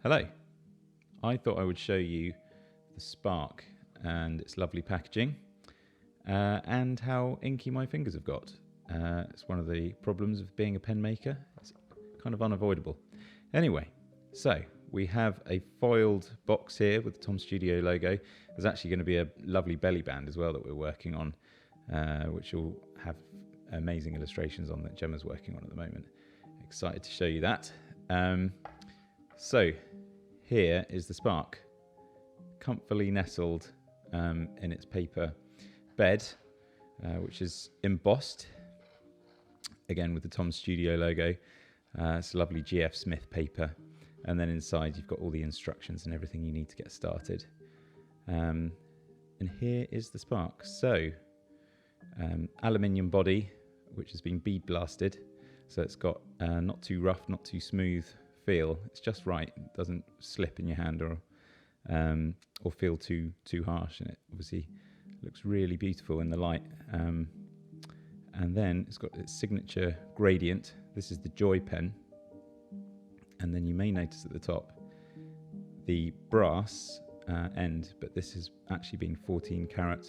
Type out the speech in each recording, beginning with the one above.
Hello. I thought I would show you the Spark and its lovely packaging and how inky my fingers have got. It's one of the problems of being a pen maker. It's kind of unavoidable. Anyway, so we have a foiled box here with the Tom Studio logo. There's actually going to be a lovely belly band as well that we're working on, which will have amazing illustrations on that Gemma's working on at the moment. Excited to show you that. So here is the Spark, comfortably nestled in its paper bed, which is embossed, again with the Tom Studio logo. It's lovely GF Smith paper, and then inside you've got all the instructions and everything you need to get started. And here is the Spark. So, aluminium body, which has been bead blasted, so it's got not too rough, not too smooth feel. It's just right. It doesn't slip in your hand or feel too harsh, and it obviously looks really beautiful in the light. And then it's got its signature gradient. This is the Joy pen, and then you may notice at the top the brass end, but this has actually been 14 karat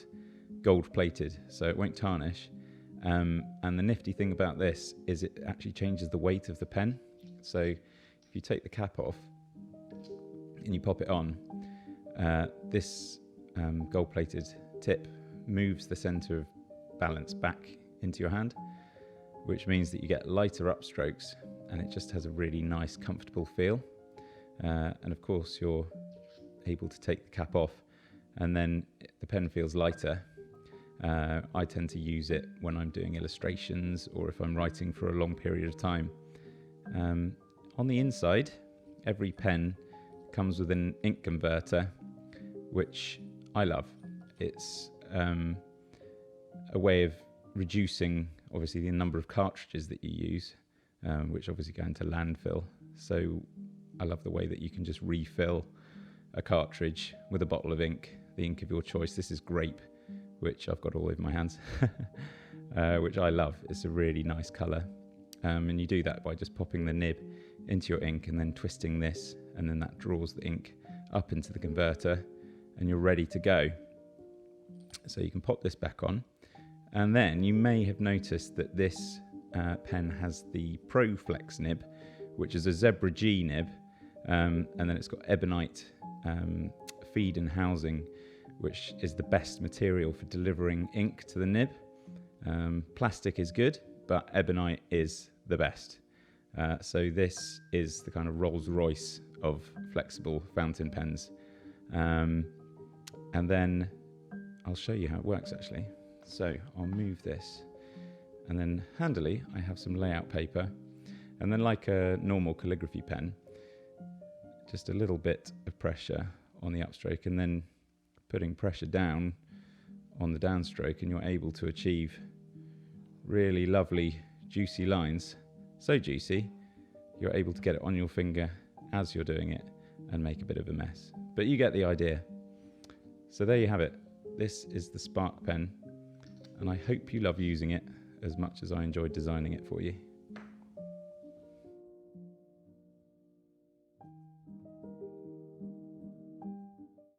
gold plated, so it won't tarnish. And the nifty thing about this is it actually changes the weight of the pen. So if you take the cap off and you pop it on, this gold-plated tip moves the center of balance back into your hand, which means that you get lighter upstrokes, and it just has a really nice, comfortable feel. And of course, you're able to take the cap off, and then the pen feels lighter. I tend to use it when I'm doing illustrations or if I'm writing for a long period of time. On the inside, every pen comes with an ink converter, which I love. It's a way of reducing, obviously, the number of cartridges that you use, which obviously go into landfill. So I love the way that you can just refill a cartridge with a bottle of ink, the ink of your choice. This is grape, which I've got all over my hands, which I love. It's a really nice colour. And you do that by just popping the nib into your ink and then twisting this, and then that draws the ink up into the converter, and you're ready to go. So you can pop this back on, and then you may have noticed that this pen has the Pro Flex nib, which is a Zebra G nib, and then it's got ebonite feed and housing, which is the best material for delivering ink to the nib. Plastic is good, but ebonite is the best. So this is the kind of Rolls Royce of flexible fountain pens. And then I'll show you how it works actually. So I'll move this, and then handily I have some layout paper, and then like a normal calligraphy pen, just a little bit of pressure on the upstroke, and then putting pressure down on the downstroke, and you're able to achieve really lovely juicy lines. So juicy, you're able to get it on your finger as you're doing it and make a bit of a mess. But you get the idea. So there you have it. This is the Spark pen, and I hope you love using it as much as I enjoyed designing it for you.